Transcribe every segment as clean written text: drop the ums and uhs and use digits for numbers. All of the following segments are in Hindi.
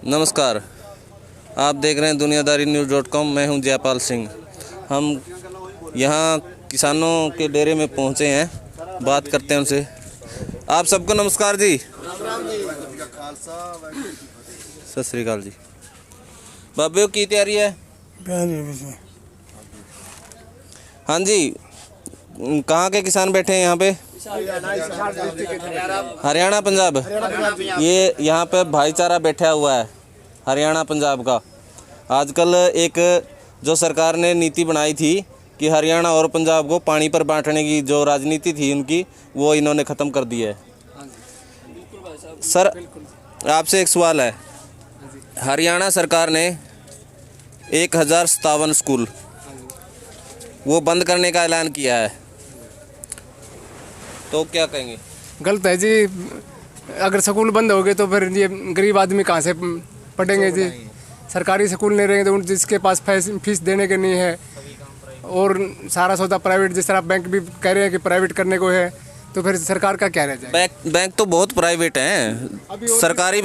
नमस्कार, आप देख रहे हैं दुनियादारी न्यूज़.com। मैं हूं जयपाल सिंह। हम यहां किसानों के डेरे में पहुंचे हैं, बात करते हैं उनसे। आप सबको नमस्कार जी। सत श्री अकाल जी। बाबे की तैयारी है? हाँ जी, कहाँ के किसान बैठे हैं यहाँ पे? हरियाणा पंजाब। ये यहाँ पे भाईचारा बैठा हुआ है हरियाणा पंजाब का। आजकल एक जो सरकार ने नीति बनाई थी कि हरियाणा और पंजाब को पानी पर बांटने की जो राजनीति थी उनकी, वो इन्होंने ख़त्म कर दी है। सर, आपसे एक सवाल है। हरियाणा सरकार ने 1057 स्कूल वो बंद करने का ऐलान किया है, तो क्या कहेंगे? गलत है जी। अगर स्कूल बंद हो गए तो फिर ये गरीब आदमी कहाँ से पढ़ेंगे जी? सरकारी स्कूल नहीं रहेंगे तो जिसके पास फीस देने के नहीं है, और सारा सौदा प्राइवेट, जिस तरह बैंक भी कह रहे हैं कि प्राइवेट करने को है, तो फिर सरकार का क्या रह जाएगा? बैंक तो बहुत प्राइवेट हैं। सरकारी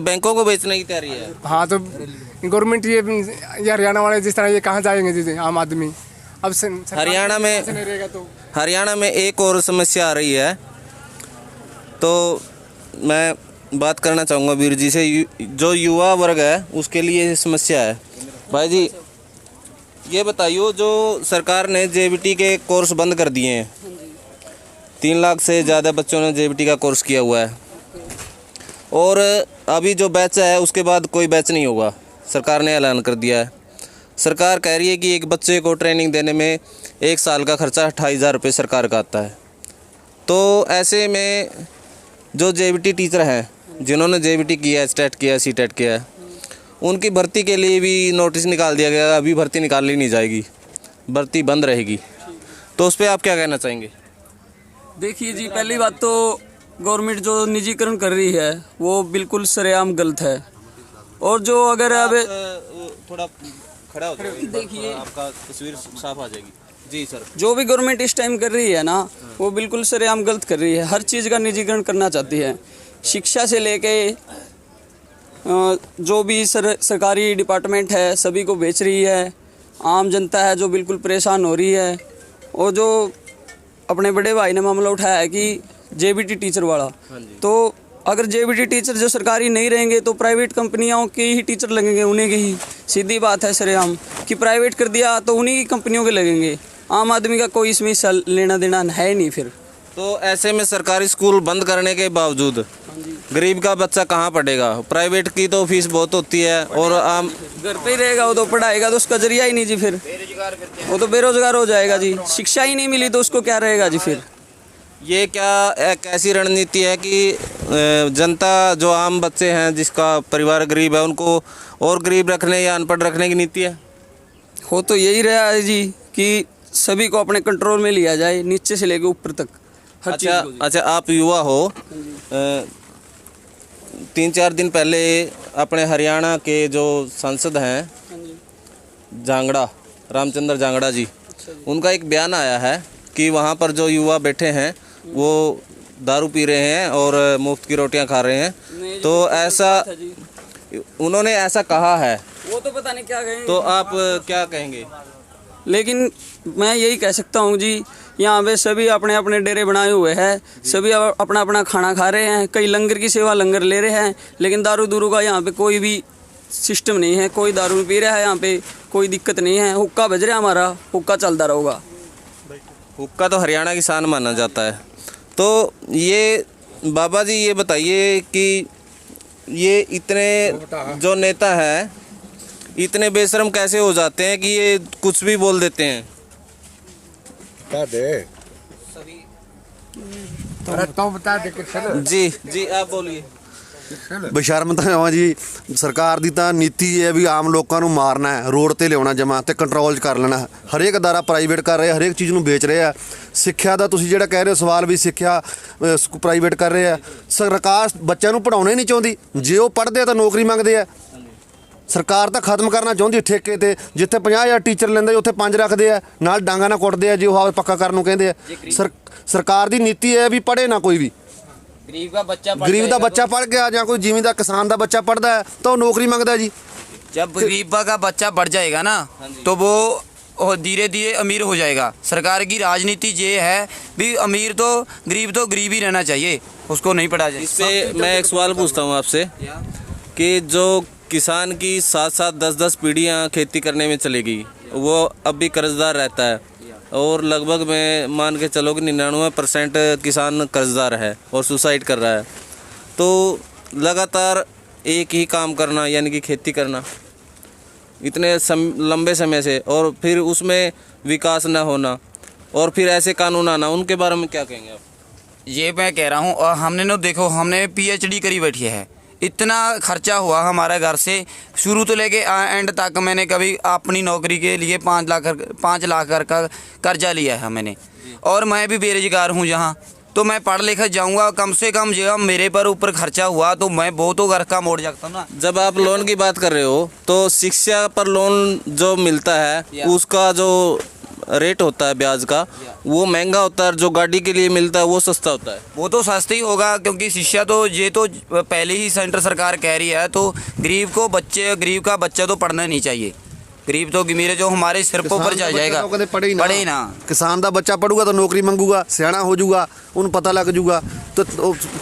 बैंकों को बेचने की तैयारी है। हाँ, तो गवर्नमेंट ये हरियाणा वाले जिस तरह ये कहाँ जाएंगे जी आम आदमी? अब हरियाणा में एक और समस्या आ रही है, तो मैं बात करना चाहूँगा वीर जी से। जो युवा वर्ग है उसके लिए ये समस्या है। भाई जी, ये बताइए, जो सरकार ने जेबीटी के कोर्स बंद कर दिए हैं, 3 लाख से ज़्यादा बच्चों ने जेबीटी का कोर्स किया हुआ है, और अभी जो बैच है उसके बाद कोई बैच नहीं होगा, सरकार ने ऐलान कर दिया है। सरकार कह रही है कि एक बच्चे को ट्रेनिंग देने में 1 साल का खर्चा 28,000 रुपये सरकार का आता है। तो ऐसे में जो जेबीटी टीचर हैं, जिन्होंने जेबीटी किया है, स्टेट किया है, सीटेट किया है, उनकी भर्ती के लिए भी नोटिस निकाल दिया गया। अभी भर्ती निकाली नहीं जाएगी, भर्ती बंद रहेगी। तो उस पर आप क्या कहना चाहेंगे? देखिए जी, पहली बात तो गवर्नमेंट जो निजीकरण कर रही है वो बिल्कुल सरेआम गलत है। और जो अगर अब थोड़ा खड़ा हो जाइए, देखिए आपका तस्वीर साफ आ जाएगी जी। सर, जो भी गवर्नमेंट इस टाइम कर रही है ना, वो बिल्कुल सरेआम गलत कर रही है। हर चीज़ का निजीकरण करना चाहती है। शिक्षा से लेके जो भी सरकारी डिपार्टमेंट है सभी को बेच रही है। आम जनता है जो बिल्कुल परेशान हो रही है। और जो अपने बड़े भाई ने मामला उठाया है कि जेबीटी टीचर वाला, तो अगर जेबीटी टीचर जो सरकारी नहीं रहेंगे तो प्राइवेट कंपनियों के ही टीचर लगेंगे, उन्हीं के ही। सीधी बात है सरेआम कि प्राइवेट कर दिया तो उन्हीं की कंपनियों के लगेंगे। आम आदमी का कोई इसमें हिस्सा लेना देना है नहीं। फिर तो ऐसे में सरकारी स्कूल बंद करने के बावजूद गरीब का बच्चा कहाँ पढ़ेगा? प्राइवेट की तो फीस बहुत होती है, और आम घर पे ही रहेगा वो तो पढ़ाएगा तो उसका जरिया ही नहीं जी। फिर वो तो बेरोजगार हो जाएगा जी। शिक्षा ही नहीं मिली तो उसको क्या रहेगा जी? फिर ये क्या एक ऐसी रणनीति है कि जनता, जो आम बच्चे हैं जिसका परिवार गरीब है, उनको और गरीब रखने या अनपढ़ रखने की नीति है? हो तो यही रहा है जी कि सभी को अपने कंट्रोल में लिया जाए, नीचे से लेकर ऊपर तक हर चीज़ को। अच्छा, आप युवा हो। 3-4 दिन पहले अपने हरियाणा के जो सांसद हैं जांगड़ा, रामचंद्र जांगड़ा जी, उनका एक बयान आया है कि वहाँ पर जो युवा बैठे हैं वो दारू पी रहे हैं और मुफ्त की रोटियां खा रहे हैं। तो ऐसा उन्होंने ऐसा कहा है, वो तो पता नहीं क्या कहेंगे। तो आप क्या कहेंगे? लेकिन मैं यही कह सकता हूँ जी, यहाँ पे सभी अपने अपने डेरे बनाए हुए हैं, सभी अपना अपना खाना खा रहे हैं। कई लंगर की सेवा लंगर ले रहे हैं, लेकिन दारू दूरू का यहाँ पे कोई भी सिस्टम नहीं है। कोई दारू नहीं पी रहा है यहाँ पे, कोई दिक्कत नहीं है। हुक्का बज रहा है, हमारा हुक्का चलता रहेगा। हुक्का तो हरियाणा की शान माना जाता है। तो ये बाबा जी, ये बताइए कि ये इतने जो नेता हैं इतने बेशर्म कैसे हो जाते हैं कि ये कुछ भी बोल देते हैं? क्या दे? अरे तो बता दे कि जी आप बोलिए। ਬੇਸ਼ਰਮ ਤਾਂ ਹਾਂ ਜੀ। ਸਰਕਾਰ ਦੀ ਤਾਂ ਨੀਤੀ ਹੈ ਵੀ ਆਮ ਲੋਕਾਂ ਨੂੰ ਮਾਰਨਾ ਹੈ, ਰੋਡ ਤੇ ਲਿਆਉਣਾ ਜਮਾ ਤੇ ਕੰਟਰੋਲ 'ਚ ਕਰ ਲੈਣਾ। ਹਰੇਕ ਅਦਾਰਾ ਪ੍ਰਾਈਵੇਟ ਕਰ ਰਹੇ, ਹਰੇਕ ਚੀਜ਼ ਨੂੰ ਵੇਚ ਰਹੇ ਆ। ਸਿੱਖਿਆ ਦਾ ਤੁਸੀਂ ਜਿਹੜਾ ਕਹਿ ਰਹੇ ਹੋ ਸਵਾਲ ਵੀ ਸਿੱਖਿਆ ਪ੍ਰਾਈਵੇਟ ਕਰ ਰਹੇ ਆ। ਸਰਕਾਰ ਬੱਚਿਆਂ ਨੂੰ ਪੜ੍ਹਾਉਣਾ ਹੀ ਨਹੀਂ ਚਾਹੁੰਦੀ। ਜੇ ਉਹ ਪੜ੍ਹਦੇ ਆ ਤਾਂ ਨੌਕਰੀ ਮੰਗਦੇ ਆ। ਸਰਕਾਰ ਤਾਂ ਖਤਮ ਕਰਨਾ ਚਾਹੁੰਦੀ ਠੇਕੇ ਤੇ, ਜਿੱਥੇ 50,000 ਟੀਚਰ ਲੈਂਦੇ ਉੱਥੇ 5 ਰੱਖਦੇ ਆ, ਨਾਲ ਡਾਂਗਾ ਨਾਲ ਕੁੱਟਦੇ ਆ ਜੇ ਉਹ ਪੱਕਾ ਕਰਨ ਨੂੰ ਕਹਿੰਦੇ ਆ। ਸਰਕਾਰ ਦੀ ਨੀਤੀ ਹੈ ਵੀ ਪੜ੍ਹੇ ਨਾ ਕੋਈ ਵੀ। गरीब का बच्चा ਗਰੀਬ ਦਾ ਬੱਚਾ ਪੜ੍ਹ ਗਿਆ ਜਾਂ ਕੋਈ ਜ਼ਿਮੀਂਦਾਰ ਕਿਸਾਨ ਦਾ ਬੱਚਾ ਪੜ੍ਹਦਾ ਹੈ ਤਾਂ ਉਹ ਨੌਕਰੀ ਮੰਗਦਾ ਜੀ। जब गरीब का बच्चा बढ़ जाएगा ना तो वो धीरे धीरे अमीर हो जाएगा। सरकार की राजनीति ये है भी अमीर तो गरीब ही रहना चाहिए, उसको नहीं पढ़ा जाए। इस पे मैं एक सवाल पूछता हूँ आपसे कि जो किसान की 7-7 10-10 पीढ़ियाँ खेती करने में चलेगी, वो अब भी कर्जदार रहता है और लगभग मैं मान के चलो कि 99% किसान कर्जदार है और सुसाइड कर रहा है। तो लगातार एक ही काम करना यानी कि खेती करना इतने लंबे समय से, और फिर उसमें विकास न होना और फिर ऐसे कानून आना, उनके बारे में क्या कहेंगे आप? ये मैं कह रहा हूँ, और हमने ना देखो हमने PhD करी बैठी है, इतना खर्चा हुआ हमारे घर से शुरू तो लेके एंड तक। मैंने कभी अपनी नौकरी के लिए 5 लाख का कर्जा लिया है मैंने, और मैं भी बेरोजगार हूँ जहाँ, तो मैं पढ़ लिख जाऊँगा कम से कम जो मेरे पर ऊपर खर्चा हुआ तो मैं वो तो घर का मोड़ सकता हूँ ना। जब आप लोन की बात कर रहे हो तो शिक्षा पर लोन जो मिलता है उसका जो रेट होता है ब्याज का वो महंगा होता है, जो गाड़ी के लिए मिलता है वो सस्ता होता है। वो तो सस्ता ही होगा क्योंकि शिक्षा तो ये तो पहले ही सेंटर सरकार कह रही है, तो गरीब का बच्चा तो पढ़ना नहीं चाहिए। गरीब तो मेरे जो हमारे सिर पर ऊपर जा जाएगा, पढ़े ही ना। ਕਿਸਾਨ ਦਾ ਬੱਚਾ ਪੜੂਗਾ ਤਾਂ ਨੌਕਰੀ ਮੰਗੂਗਾ, ਸਿਆਣਾ ਹੋ ਜਾਊਗਾ, ਉਹਨੂੰ ਪਤਾ ਲੱਗ ਜਾਊਗਾ,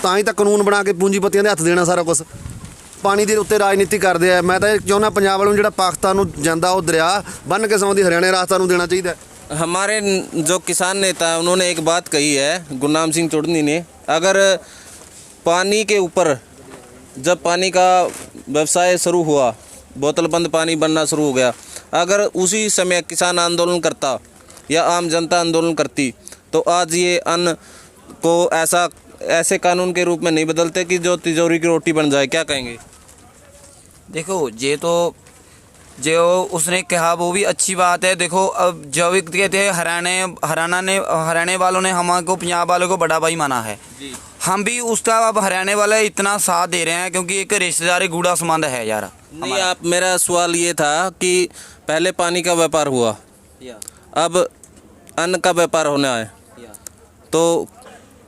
ਤਾਂ ਹੀ ਤਾਂ ਕਾਨੂੰਨ ਬਣਾ ਕੇ ਪੂੰਜੀਪਤੀਆਂ ਦੇ ਹੱਥ ਦੇਣਾ ਸਾਰਾ ਕੁਝ। ਪਾਣੀ ਦੇ ਉੱਤੇ ਰਾਜਨੀਤੀ ਕਰਦੇ ਆ। ਮੈਂ ਤਾਂ ਇਹ ਚਾਹੁੰਦਾ ਪੰਜਾਬ ਵਾਲੋਂ ਜਿਹੜਾ ਪਾਕਿਸਤਾਨ ਨੂੰ ਜਾਂਦਾ ਉਹ ਦਰਿਆ ਬੰਨ ਕੇ ਸੌਂਦੀ ਹਰਿਆਣੇ ਰਾਜਸਥਾਨ ਨੂੰ ਦੇਣਾ ਚਾਹੀਦਾ। हमारे जो किसान नेता है उन्होंने एक बात कही है, गुरनाम सिंह चुड़नी ने, अगर पानी के ऊपर जब पानी का व्यवसाय शुरू हुआ, बोतल बंद पानी बनना शुरू हो गया, अगर उसी समय किसान आंदोलन करता या आम जनता आंदोलन करती तो आज ये अन्न को ऐसे कानून के रूप में नहीं बदलते कि जो तिजोरी की रोटी बन जाए। क्या कहेंगे? देखो ये तो जो उसने कहा वो भी अच्छी बात है। देखो अब जो कहते हैं हरियाणा वालों ने हमको पंजाब वालों को बड़ा भाई माना है, हम भी उसका अब हरियाणा वाले इतना साथ दे रहे हैं क्योंकि एक रिश्तेदारी गूढ़ा संबंध है यार। नहीं, आप मेरा सवाल ये था कि पहले पानी का व्यापार हुआ, अब अन्न का व्यापार होना है, तो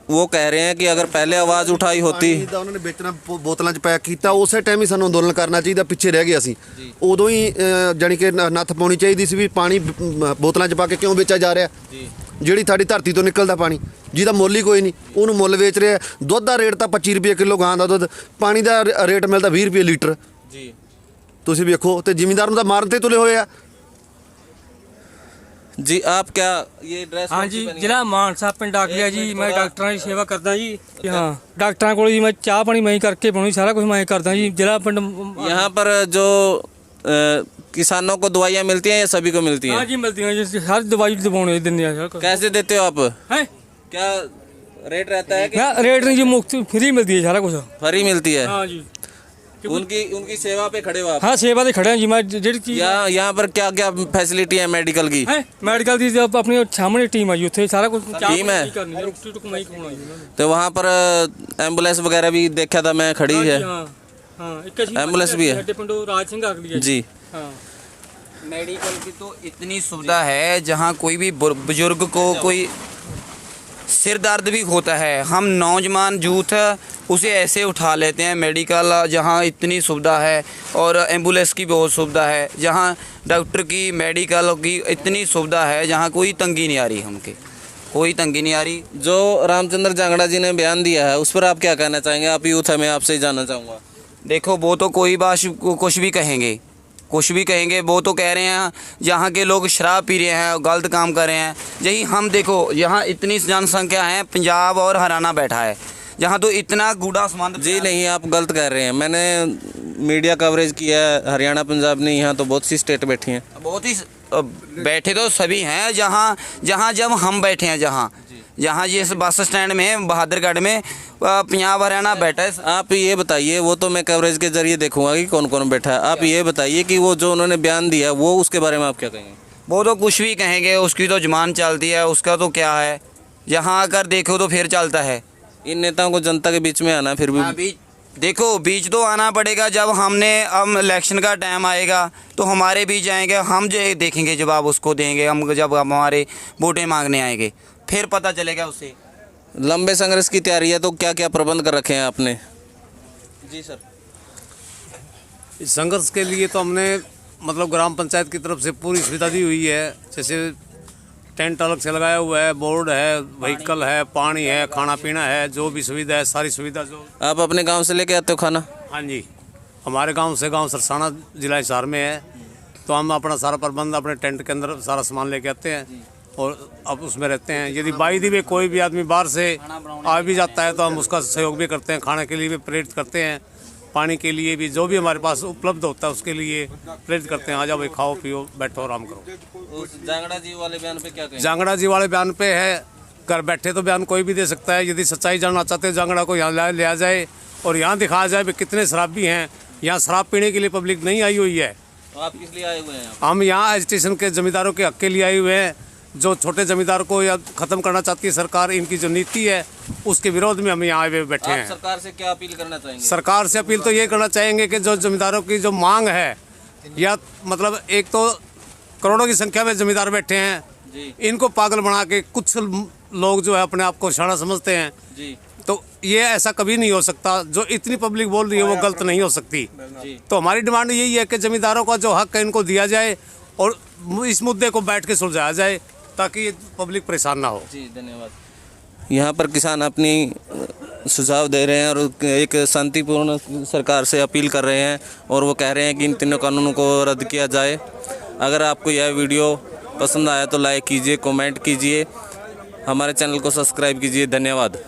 वो कह रहे हैं कि अगर पहले आवाज़ उठाई होती ਤਾਂ ਉਹਨਾਂ ਨੇ ਵੇਚਣਾ ਬੋਤਲਾਂ 'ਚ ਪੈਕ ਕੀਤਾ, ਉਸੇ ਟਾਈਮ ਹੀ ਸਾਨੂੰ ਅੰਦੋਲਨ ਕਰਨਾ ਚਾਹੀਦਾ। ਪਿੱਛੇ ਰਹਿ ਗਏ ਅਸੀਂ, ਉਦੋਂ ਹੀ ਜਾਣੀ ਕਿ ਨੱਥ ਪਾਉਣੀ ਚਾਹੀਦੀ ਸੀ ਵੀ ਪਾਣੀ ਬੋਤਲਾਂ 'ਚ ਪਾ ਕੇ ਕਿਉਂ ਵੇਚਿਆ ਜਾ ਰਿਹਾ। ਜਿਹੜੀ ਸਾਡੀ ਧਰਤੀ ਤੋਂ ਨਿਕਲਦਾ ਪਾਣੀ ਜਿਹਦਾ ਮੁੱਲ ਹੀ ਕੋਈ ਨਹੀਂ, ਉਹਨੂੰ ਮੁੱਲ ਵੇਚ ਰਿਹਾ। ਦੁੱਧ ਦਾ ਰੇਟ ਤਾਂ 25 ਰੁਪਏ ਕਿਲੋ ਗਾਂ ਦਾ ਦੁੱਧ, ਪਾਣੀ ਦਾ ਰੇਟ ਮਿਲਦਾ 20 ਰੁਪਏ ਲੀਟਰ। ਜੀ ਤੁਸੀਂ ਵੇਖੋ, ਤੇ ਜ਼ਿਮੀਂਦਾਰ ਨੂੰ ਤਾਂ ਮਾਰਨ ਤੇ ਤੁਲੇ ਹੋਏ ਆ। जी आप क्या ये ड्रेस? हाँ जी, जिला मानसा पिंड डाकिया जी। मैं डॉक्टरां की सेवा करदा जी। हाँ, डॉक्टरां कोल जी मैं चाह पानी मैं ही करके पाउणी, सारा कुछ मैं करदा जी। जिला पिंड यहाँ पर जो किसानों को दवाइयाँ मिलती हैं या सभी को मिलती हैं? हाँ जी, मिलती हैं जी, हर दवाई दवाने दिंदे हैं सर। कैसे देते हो आप? हैं क्या रेट रहता है कि क्या रेट नहीं जी, मुफ्त फ्री मिलती है सारा कुछ। फ्री मिलती है? हाँ जी, उनकी सेवा पे खड़े हो आप? हाँ सेवा ते खड़े हैं जी। मैं जेड़ी चीज यहाँ पर क्या क्या फैसिलिटी है मेडिकल की? है मेडिकल दी जब अपनी सामने टीम है जी, उत्थे सारा कुछ टीम है? रोटी टुक मैं ही खवाउणा जी उन्होंने। तो वहाँ पर एम्बुलेंस वगैरह भी देखा था मैं, खड़ी है? हाँ हाँ, एक एम्बुलेंस भी है? साडे पिंडों राज सिंह आखली है जी। हाँ, मेडिकल की तो इतनी सुविधा है जहाँ कोई भी बुजुर्ग को कोई सिर दर्द भी होता है, हम नौजवान यूथ उसे ऐसे उठा लेते हैं। मेडिकल जहाँ इतनी सुविधा है और एम्बुलेंस की बहुत सुविधा है, जहाँ डॉक्टर की मेडिकल की इतनी सुविधा है, जहाँ कोई तंगी नहीं आ रही, हमके कोई तंगी नहीं आ रही। जो रामचंद्र जांगड़ा जी ने बयान दिया है उस पर आप क्या कहना चाहेंगे? आप यूथ है, मैं आपसे ही जानना चाहूँगा। देखो वो तो कोई बात कुछ भी कहेंगे, वो तो कह रहे हैं जहाँ के लोग शराब पी रहे हैं, गलत काम कर रहे हैं। यही हम देखो यहाँ इतनी जनसंख्या है, पंजाब और हरियाणा बैठा है, जहाँ तो इतना गूढ़ा संबंध। जी नहीं, आप गलत कह रहे हैं। मैंने मीडिया कवरेज किया है, हरियाणा पंजाब नहीं, यहाँ तो बहुत सी स्टेट बैठी हैं। बहुत ही बैठे तो सभी हैं, जहाँ जब हम बैठे हैं, जहाँ जिस बस स्टैंड में बहादुरगढ़ में पंजाब हरियाणा बैठा है। आप ये बताइए, वो तो मैं कवरेज के जरिए देखूंगा कि कौन कौन बैठा है। आप ये बताइए कि वो जो उन्होंने बयान दिया वो उसके बारे में आप क्या कहेंगे? वो तो कुछ भी कहेंगे, उसकी तो जुबान चलती है, उसका तो क्या है, जहाँ आकर देखो तो फिर चलता है। इन नेताओं को जनता के बीच में आना, फिर भी देखो बीच तो आना पड़ेगा। जब हम इलेक्शन का टाइम आएगा तो हमारे बीच आएंगे, हम जो देखेंगे जवाब उसको देंगे। हम जब हमारे वोटें मांगने आएंगे फिर पता चलेगा उससे। लंबे संघर्ष की तैयारी है, तो क्या क्या प्रबंध कर रखे हैं आपने? जी सर। इस संघर्ष के लिए तो हमने मतलब ग्राम पंचायत की तरफ से पूरी सुविधा दी हुई है। जैसे टेंट अलग से लगाया हुआ है, बोर्ड है, व्हीकल है, पानी है, खाना पीना है, जो भी सुविधा है सारी सुविधा जो। आप अपने गांव से लेके आते हो खाना? हाँ जी, हमारे गांव से, गांव सरसाना जिला हिसार में है, तो हम अपना सारा प्रबंध अपने टेंट के अंदर सारा सामान लेके आते हैं और अब उसमें रहते हैं। यदि बाई दी भी कोई भी आदमी बाहर से आ भी जाता है तो हम उसका सहयोग भी करते हैं, खाने के लिए भी प्रेरित करते हैं, पानी के लिए भी जो भी हमारे पास उपलब्ध होता है उसके लिए प्रेरित करते हैं। आ जाओ भाई, खाओ पियो, बैठो आराम करो। उस जांगड़ा जी वाले बयान पे क्या कहेंगे? जांगड़ा जी वाले बयान पे है, घर बैठे तो बयान कोई भी दे सकता है। यदि सच्चाई जानना चाहते हैं जांगड़ा को यहाँ ले आ जाए और यहाँ दिखाया जाए भी कितने शराबी हैं। यहाँ शराब पीने के लिए पब्लिक नहीं आई हुई है। तो आप किस लिए आए हुए हैं? हम यहाँ एजुटेशन के जमींदारों के हक के लिए आए हुए हैं। जो छोटे जमींदार को या खत्म करना चाहती है सरकार, इनकी जो नीति है उसके विरोध में हम यहाँ आए हुए बैठे आप हैं। सरकार से क्या अपील करना चाहेंगे? सरकार से अपील तो ये करना चाहेंगे कि जो जमींदारों की जो मांग है, या मतलब एक तो करोड़ों की संख्या में जमींदार बैठे हैं, जी इनको पागल बना के कुछ लोग जो है अपने आप को शाना समझते हैं, जी तो ये ऐसा कभी नहीं हो सकता। जो इतनी पब्लिक बोल रही है वो गलत नहीं हो सकती। जी। तो हमारी डिमांड यही है कि जमींदारों का जो हक है इनको दिया जाए और इस मुद्दे को बैठ के सुलझाया जाए ताकि पब्लिक परेशान ना हो। जी धन्यवाद। यहाँ पर किसान अपनी सुझाव दे रहे हैं और एक शांतिपूर्ण सरकार से अपील कर रहे हैं और वो कह रहे हैं कि इन तीनों कानूनों को रद्द किया जाए। अगर आपको यह वीडियो पसंद आया तो लाइक कीजिए, कमेंट कीजिए, हमारे चैनल को सब्सक्राइब कीजिए। धन्यवाद।